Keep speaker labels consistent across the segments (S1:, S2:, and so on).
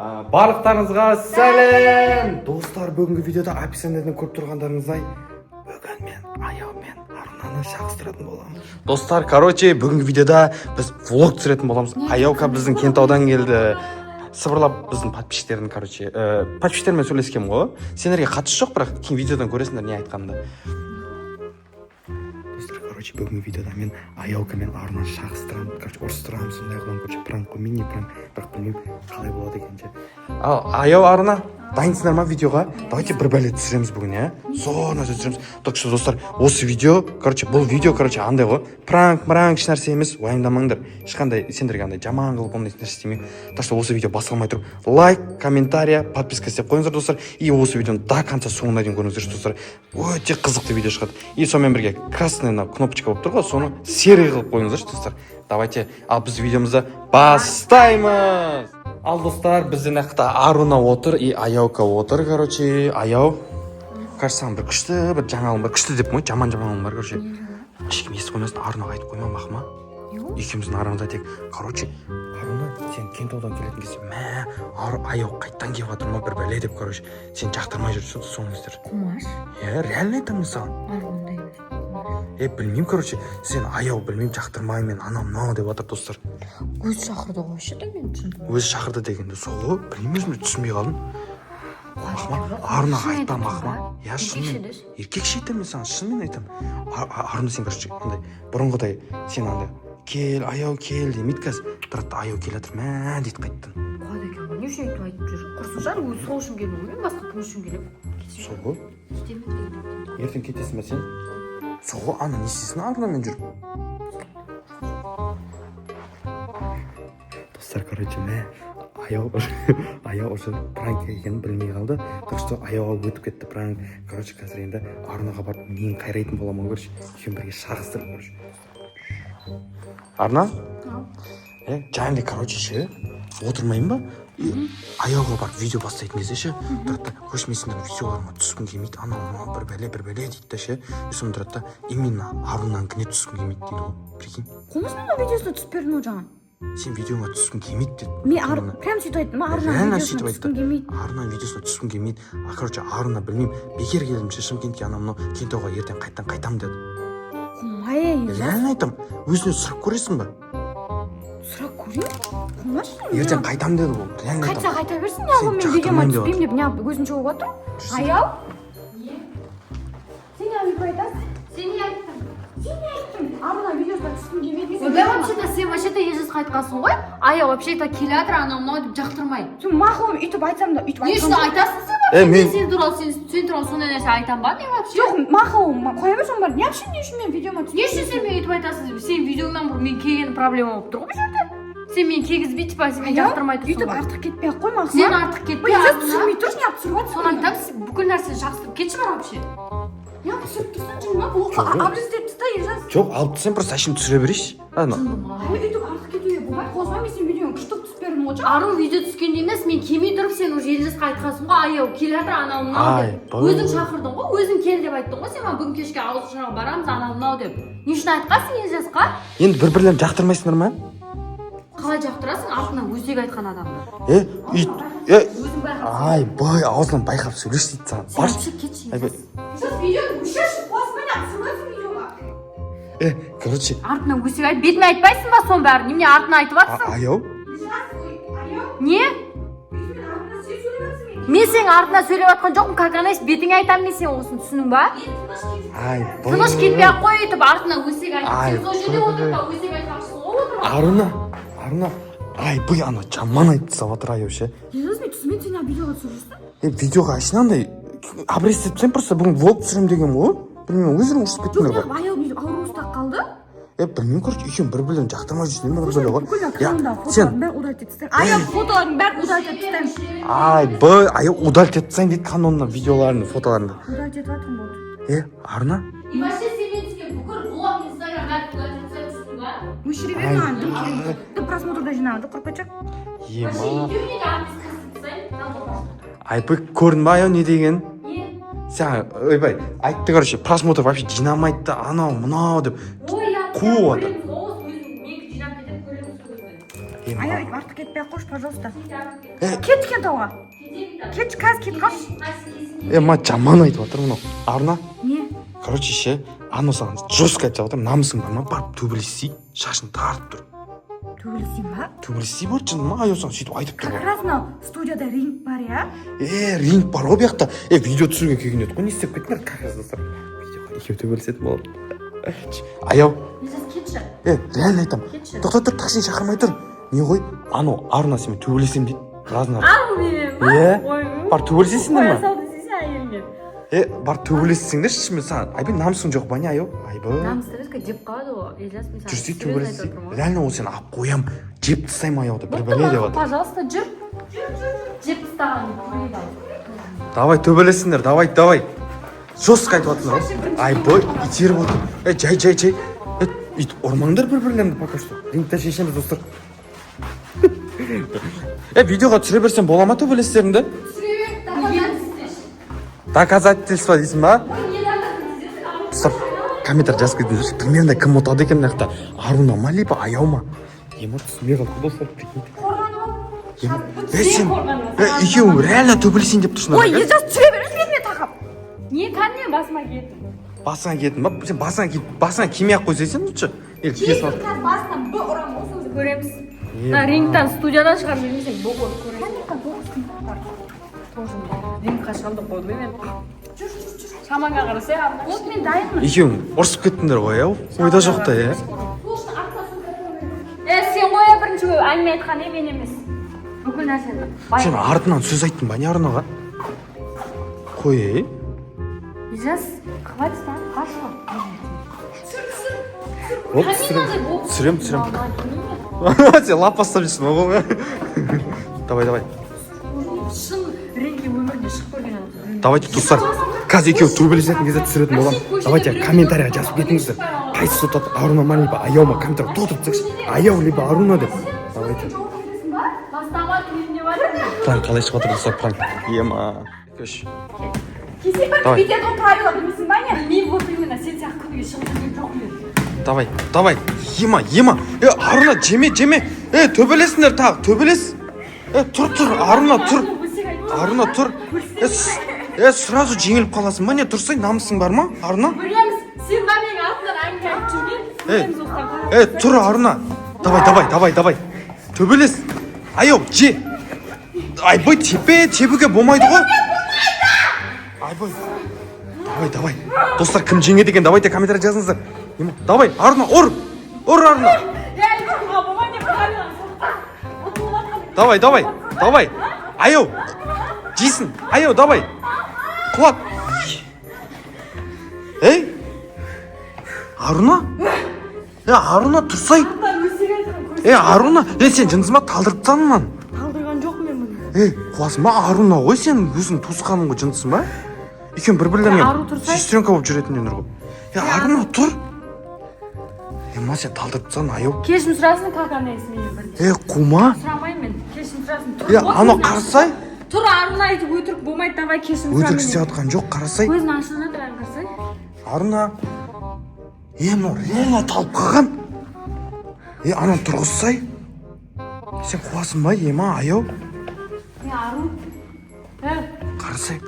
S1: Барлықтарыңызға сәлем! Достар, бүгінгі видеода описаниеден көріп тұрғандарыңыздай бүгін мен Аяу мен Арнаны шақыстыратын боламыз. Достар, бүгінгі видеода біз влог түсіретін боламыз. Аяука біздің Кентаудан келді. Сыбырлап біздің подписчиктермен сөйлескем ғой. Сендерге қатысы жоқ, бірақ кейін видеодан көресіңдер не айтқанымды. Бүгінгі видеода мен Аяука мен Арнаны шақыстырамын, ұрыстырамын, сондай қылам, пранк қой, мини пранк, бірақ білмеймін қалай болады екенше. Ал Аяу, Арна, дайынсыңдар ма видеоға? Давайте бір бәле түсіреміз бүгін, Соны түсіреміз. Так что, достар, осы видео, бұл видео, андай ғой, пранк, еш нәрсе емес, уайымдамаңдар. Ешқандай сендерге андай жаман қылып ондай нәрсе істемеймін. Так что, осы видео басталмай тұрып, лайк, комментария, подписка істеп қойыңыздар, достар. И осы видеоны до конца соңына дейін көріңіздер, достар. Өте қызықты видео шығады. И сонымен бірге красный кнопочка болып тұр ғой, соны серый қылып қойыңыздар, достар. Давайте, ал біз видеомызды бастаймыз. Ал достар, біздің ақта Аруна отыр и Аяука отыр, Аяу. Саған бір күшті, бір жаңалым бар. Күшті деп қой, жаман жаңалым бар, Ешкім естіп қоймасын, Арунаға айтып қойма, мақма. Екеуміздің арамызда тек, Аруна, сен Кентаудан келетін кезде, Аяу қайттан келіп жатыр ма, бір бәле деп, сен жақтырмай жүрсің, соны іздер.
S2: Қумаш?
S1: Реально айтамын саған. Білмеймін, сен Аяу білмеймін, жақтырмаймен, анау деп жатыр, достар.
S2: Өзі шақырды ғой, мен түсіндім.
S1: Өзі шақырды дегенде сол, білмеймін, түсінбей қалдым. Арнаға айтпам, мақма. Шынымен, еркекше айтамын мен саған, шынымен айтамын. Арна сен бұрынғыдай, сен кел, Аяу кел демейді қазір. Бірақ Аяу кел жатыр, дейді қайттан.
S2: Қойды екен ғой, не үшін айтып жүр? Құрсын жар, өзі сол үшін келдің ғой, басқа кім үшін келем?
S1: Сол ғой? Ертең кетесің ба сен? Сол ғой, ана не істесін Арнамен жүр? Достар, Аяу уже пранк екенін білмей қалды. Так что Аяуға өтіп кетті пранк. Қазір енді Арнаға барып мен қайрайтын боламын, екеуін бірге шағыстырып. Арна? Жайымды, отырмайын ба? Аяуға барып видео бастайтын кезде көшмесіндер видеоларыма түскім келмейді, анау бір бәле дейді Үсім тұрады, именно Арунанікіне түскім келмейді дейді ғой, прикинь.
S2: Қомысының видеосына түсіп бердің о жаңа?
S1: Сен видеоға түскім келмейді деді.
S2: Мен прям сөйтіп айттым, Арунан видеосына түскім келмейді.
S1: Арунан видеосына түскім келмейді. Аруна білмеймін, бекер келдім Шымкентке, анау Кентауға ертең қайтам деді. Реально айтам, өзіне сұрақ көресің ба?
S2: Сұрақ көрейін?
S1: Ертең қайтам деді бұл.
S2: Қайтса қайта берсін, неғыл мен видеома түспеймін деп, неғыл өзін жауып отыр? Аяу? Сен неғыл айтасың? Сен не айттың? Сен не айттың? Арuna видеосына түскім келмейді.
S3: Да вообще-то сен вообще-то ежесіз қайтқансың ғой? Аяу вообще-то келатыр анау деп жақтырмай.
S2: Сен мақұлым үйтіп айтсам да үйтіп айтсам.
S3: Не үшін айтасың сен вообще? Сен туралы сондай нәрсе айтам ба мен вообще?
S2: Жоқ, мақұлым, қоя берсің бар. Не үшін мен видеома түспеймін?
S3: Не үшін сен мен үйтіп айтасың? Сен видеоңнан бұрын мен келген проблема болып тұр ғой бұл жерде. Сен мен келгізбей, сен мен жақтырмай тұрсың.
S2: Үйтіп артық кетпей ақ қой мақұлым.
S3: Сен артық кетпей.
S2: Түсірмей тұрсың, неғып түсіріп отырсың?
S3: Соны айтамын, бүкіл нәрсені жақсырып кетші бар вообще.
S2: Неғып түсіріп тұрсың, жылма бұл абрездеп тұста ержас.
S1: Жоқ, алып сен просто әшін түсіре берейші.
S2: Үйтіп артық кетуге болмайды, қозғай мен сен видеоны күштіп түсіп бердім ғой.
S3: Ару видео түскенде емес, мен келмей тұрып сен уже ержесқа айтқансың ғой, Аяу келатыр анау мынау деп. Өзің шақырдың ғой, өзің кел деп айттың ғой, сен маған бүгін кешке ағылшынға барамыз анау мынау деп. Не үшін айтқансың ержесқа?
S1: Енді бір-бірлерін жақтырмайсыңдар ма?
S3: Қалай жақтырасың, артынан өсек айтқан адамды?
S1: Аузынан байқап сөйлеш дейді саған.
S3: Баршы кетші.
S2: Сіз видеоны өшірші, қосымен ақсырмайсың видеоға.
S3: Артынан өсек айт, бетіме айтпайсың ба соның бәрін? Немене артынан айтып жатсың?
S1: Аяу?
S3: Не? Мен сенің артынан сөйлеп жатқан жоқпын, каканайс бетіңе айтамын мен сен осыны түсінің ба? Тыныш кетпей ақ қой етіп артынан өсек айтып. Сен сол жерде отырып та өсек айтпақшысың ғой отырып.
S1: Аруна, ана жаман айтты саватыр Аяу ше.
S2: Ержас, мен түсімен сен видеоға түсіресің?
S1: Видеоға ашынандай абрес етсем просто бүгін влог түсірем деген ғой. Білмеймін, өзің ұрысып кеттіңдер ғой.
S2: Аяу ауру ұстап қалды.
S1: Білмеймін, екеуін бір-бірлерін жақтырмай жүрсің бе біле ғой.
S2: Фотолардың бәрін удалить етіп тастаймын. Аяу фотолардың бәрін удалить етіп тастаймын.
S1: Аяу удалить етіп тастаймын дейді канонна видеоларын, фотоларын.
S2: Удалить етіп жатырмын болды.
S1: Арна?
S3: И вообще сенен түскен бүкіл блог, инстаграм бәрін удалить етіп түсінің ба?
S2: Өшіре бермеймін. Ты просмотрда жинағанды құрпачақ.
S1: Көрдің ба Аяу не деген? Сен, айтты, просмотр вообще жинамайды, анау, мынау деп қуып отыр.
S2: Аяу артық кетіп кетпей ақ қойшы, пожалуйста. Кеткен тауға. Кетші, қазір кет қалшы.
S1: ма жаман айтып жатыр мынау. Арна.
S2: Не?
S1: Короче, ше, ана саған жестко айтып жатыр. Намысың бар ма? Барып төбелесей, шашын тартып тұр.
S2: Төбелесейін ба?
S1: Төбелесей бар шын ма? Аяу саған сөйтіп айтып тұр.
S2: Как раз мынау студияда ринг бар, я?
S1: Ринг бар ғой бұяқта. Видео түсіруге келген еді ғой. Не істеп кеттіңдер? Как раз достар. Видеоға екеу төбелесетін болады. Аяу.
S3: Кетші.
S1: Реально айтам. Тоқта тұр, таксині шақырмай тұр. Не ғой? Анау Арна сен төбелесем дейді. Разына.
S3: Ару берем.
S1: Бар төбелесесіңдер ма?
S3: Салды десе әйелмен.
S1: Бар төбелессеңдер шымен саған. Айбай намысың жоқ ба не аяу? Айбай.
S3: Намысты резко жеп қалады ғой. Елжас мен саған
S1: Жүрсей
S3: серьезно
S1: төбелесей.
S3: айтып отырмын ғой.
S1: Реально ол сені алып қоям. Жеп тастаймын аяуды. Бір бәле деп жатыр.
S3: Пожалуйста, жүр. Жеп тастаған деп көрейді ал.
S1: Давай төбелесіңдер, давай. Жестко айтып жатырсыңдар ғой. Айбай итеріп отыр. Жай. Ит ұрмаңдар бір-бірлеріңді пока что. Рингте шешеміз достар. Видеоға түсіре берсем бола ма төбелестеріңді? Доказательство дейсің ба? Достар, комментарий жазып кетіңдер. Примерно кім ұтады екен мына жақта? Аруна ма либо аяу ма? Ема түсінбей қалды достар. Сен екеуің реально төбелесейін деп тұрсыңдар.
S2: Ой, Елжас түсіре беріңіз бетіме тақап.
S3: Не кәне басыма кеттің?
S1: Басыңа кеттің ба? Сен басыңа кимей ақ қойсайсың лучше.
S2: Қазір басынан бұл ұрам осыңызды
S3: Көреміз. Рингтан, студиядан шығарып бермесең, бұл көреміз. Рингқа шығамды қойдым мен. Шаманға қарасай, арна.
S2: Вот мен дайынмын.
S1: Екеуің ұрысып кеттіңдер ғой, ойда жоқ та,
S3: Сен қоя бірінші әңгіме айтқан мен емес. Бүкіл нәрсені.
S1: Сен артынан сөз айттың ба не Арунаға? Қой,
S3: Елжас, хватит, қашла.
S1: Вот, түсірем. Сен лап бастап жүрсің ғой. Давай.
S3: Шын ринге өмірінде шығып көрген адам.
S1: Давайте, достар, қазір екеуі төбелесетін кезде түсіретін болам. Давайте, комментарийға жазып кетіңіздер. Қайсысы ұтады, Аруна ма либо аяу ма? Комментарий толтырып тастаңызшы. Аяу либо Аруна деп. Давайте.
S3: Бастама клипне бар.
S1: Пранк қалай шығып жатыр достар, пранк. Ема. Көш.
S2: Кесе бір бүйтеді ғой правила білмейсің ба не?
S3: Білмеймін вот именно сен сияқты күніге шығып жүрген жоқ мен.
S1: Давай. Ема. Аруна, жеме. Төбелесіңдер тағы, төбелес. Тұр, Аруна, тұр. Сразу жеңіліп қаласың ба? Не, тұрсай, намысың бар ма, Аруна?
S3: Білеміз, сен ба менің артынан әңгіме айтып жүрген. Білеміз осыдан.
S1: Тұр, Аруна. Давай. Төбелес. Аяу, же. Айбай, тебуге болмайды ғой. Айбай. Давай. Достар, кім жеңеді екен? Давайте комментарий жазыңыздар. Давай, Аруна, ұр, Аруна. Давай. Аяу. Жейсін. Аяу, давай. Құлап. Аруна? Аруна, тұрсай. Аруна, сен жынысыма талдырып тастадың ман.
S2: Талдырған жоқ мен бұны.
S1: Қуасың ба? Аруна ғой сен өзің туысқаның ғой жынысың ба? Екеуің бір-бірлеріңе сестренка болып жүретіндер ғой. Аруна, тұр. Ема сен талдырып тастадың, аяу.
S3: Кешім сұрасың, как она есмейді бірінші.
S1: Қума?
S3: Сұрамайын мен, кешім сұрасың.
S1: Ана қарасай.
S3: Тұр, Аруна айтып өтірік болмайды, давай кешім сұрамайын.
S1: Өтірік істеп жатқан жоқ, қарасай.
S3: Көзін ашына тұрайын қарасай.
S1: Аруна. Мынау реально талып қалған. Ана тұрғызсай. Сен қуасың ба, ема, аяу?
S3: Ару.
S1: Қарасай.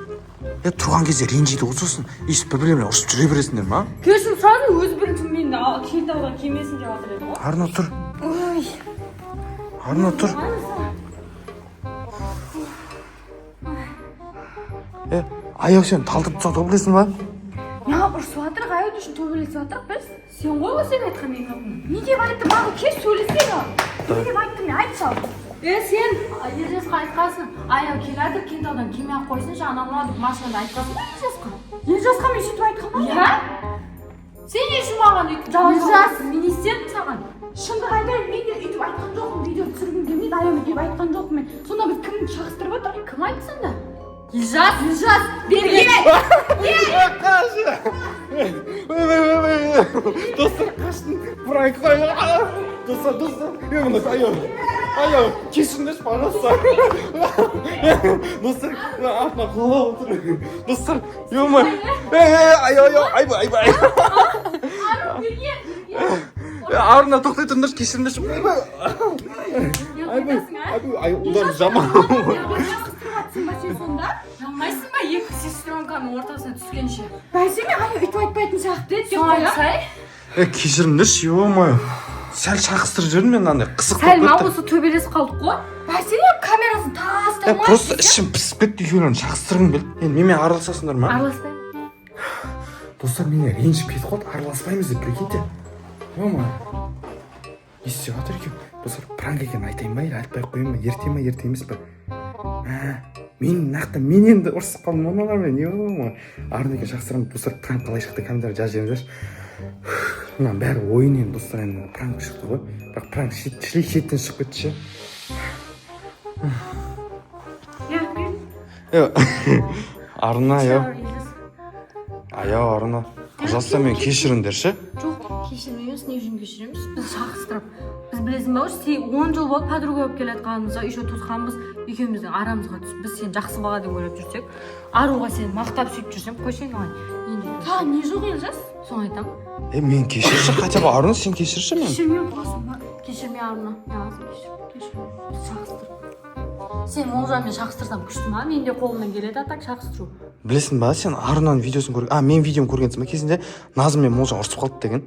S1: Тұрған кезде ренжиді ғой сосын. Бір-бірлерімен ұрысып жүре бересіңдер ма?
S3: Кешім сұрадың, өз бірінші мені кентаудан кемесін деп жатыр еді ғой.
S1: Аруна, тұр. Аруна, тұр. Аяу сен талдырып тастауды білесің ба?
S2: Неғып ұрысып жатырық, аяуды үшін төбелесіп жатырық біз.
S3: Сен ғой сен айтқан менің атымнан.
S2: Не деп айттым, маған кеш сөйлесек ал. Не деп айттым, мен айтшы ал.
S3: Сен Елжасқа айтқансың, аяу келеді, кентаудан кеме ақ қойсыншы, анау деп машинада айтқансың ба Елжасқа?
S2: Елжасқа мен сөйтіп айтқан ба?
S3: Иә? Сен не үшін маған өйтіп Елжас, мен естедім саған.
S2: Шындық айтайын, мен де өйтіп айтқан жоқпын, видео түсіргім келмейді, аяумен деп айтқан жоқпын мен. Сонда біз кімді шағыстырып отырмыз?
S3: Кім айтты сонда? Елжас,
S2: берге!
S1: Достар, қаштың, пранк қойға. Достар, аяу, кешіріңдерші, пожалуйста. Достар, артына қолап отыр. Достар, айбай.
S3: Ару, берге!
S1: Аруна, тоқтай тұрыңдаршы, кешіріңдерші.
S2: айтасың, а?
S1: ай удар жаман.
S2: Жақтырматсың ба сен сонда?
S3: Жанбайсың ба екі сестренканың ортасына түскенше?
S2: Бәсе мен аю үйтіп айтпайтын сияқты еді деп
S3: Соны
S2: қоя.
S3: айтсай.
S1: Кешіріңдерші, ё-моё. Сәл шақыстырып жібердім мен андай қысық
S3: Сәл
S1: болып кетті.
S3: мауысы төбелесіп қалдық қой.
S2: Бәсе мен камерасын тастап
S1: Просто ішім пісіп кетті екеулерін шақыстырғым келді. Енді менімен араласасыңдар ма?
S3: Араласпаймын.
S1: Достар менен ренжіп кетіп қалды, араласпаймыз деп прикиньте. Ё-моё. Не істеп жатыр екен? Достар пранк екенін айтайын ба, или айтпай ақ қояйын ба? Ерте емес па? Мен енді ұрысып қалдым мыналармен, ё-моё. Арна екен шақыстырамын. Достар пранк қалай шықты, комментарий жазып жіберіңіздерші. Мына бәрі ойын енді достар, енді пранк шықты ғой. Бірақ пранк шеттен шығып кетті ше. Арна, аяу Арна. Пожалуйста, мен кешіріңдерші.
S3: Жоқ, кешірмейміз, не үшін кешіреміз? Біз шақыстырып. Біз білесің ба, сен 10 жыл болды подруга болып келатқанымызға, еще туысқанбыз, екеуміздің арамызға түсіп, біз сені жақсы баға деп ойлап жүрсек, аруға сені мақтап сөйтіп жүрсем, қойсаң маған.
S2: Та, не жоқ елжас?
S3: Соны айтамын.
S1: Мен кешірші, хотя бы Арна, сен кешірші мен.
S2: Кешірмей қоясың ба?
S3: Кешірме Аруна, неғасың кешір. Шақыстыр. Сен Молжанмен шақыстырсам күшті ма? Мен де қолымнан келеді, а так шақыстыру.
S1: Білесің ба, сен Арнаның видеосын көрген. Мен видеоны көргенсің ба? Кезінде Назым мен Молжан ұрысып қалды деген.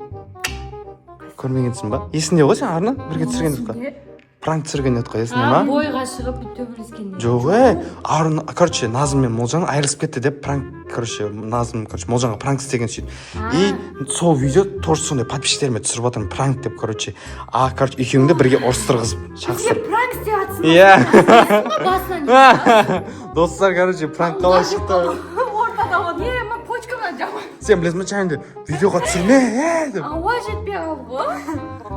S1: Көрмегенсің ба? Есіңде ғой сен Арна? Бірге түсірген едік қой. Пранк түсірген едік қой, есіңде ма?
S3: Бойға шығып төбелескенде.
S1: Жоқ, Арна, короче, Назым мен Молжан айырылысып кетті деп пранк, короче, Назым, короче, Молжанға пранк істеген сөйтіп. И сол видео тоже сондай подписчиктеріме түсіріп жатырмын, пранк деп, короче. Короче, екеуіңді бірге ұрыстырғызып, шақыстырып.
S2: Сен пранк істеп жатсың ба?
S1: Иә.
S3: Басынан
S1: Достар, короче, пранк қалай шықты.
S2: Ортада вот. Мен почкамнан жаман.
S1: Сен білесің ба, жаңағыда видеоға түсірме, деп.
S2: Ауа жетпей қалды ғой.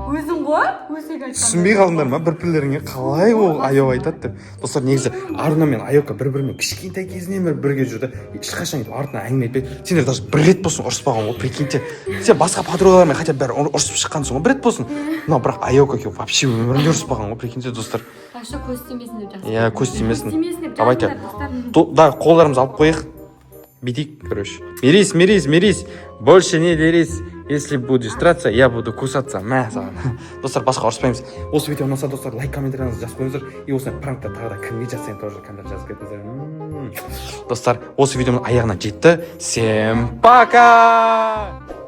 S3: өзің ғой? Өзің айтқан.
S1: Түсінбей қалдыңдар ма бір-бірлеріңе қалай ол аяу айтады деп. Достар, негізі Арна мен Аяука бір-бірімен кішкентай кезінен бері бірге жүрді. Ешқашан артынан әңгіме айтпайды. Сендер даже бір рет болсын ұрыспаған ғой, прикиньте. Сен басқа подругалармен хотя бы бәрі ұрысып шыққансың ғой, бір рет болсын. Но бірақ Аяука екеуі вообще өмірінде ұрыспаған ғой, прикиньте, достар.
S3: Ташы көз тимесін деп жазып.
S1: Иә, көз тимесін.
S2: Тимесін деп
S1: Давайте.
S2: жазыңдар, достар.
S1: Да, қолдарымызды алып қояйық. Бедик, короче. Мирись. Больше не дерись. Если будешь драться, я буду кусаться. Мә, саған. Достар, басқа ұрыспаймыз. Осы видео ұнаса, достар, лайк, комментарияңызды жазып қойыңыздар. И осындай пранкта тағы да кімге жазсаң тоже комментарий жазып кетіңіздер. Достар, осы видеоның аяғына жетті. Всем пока!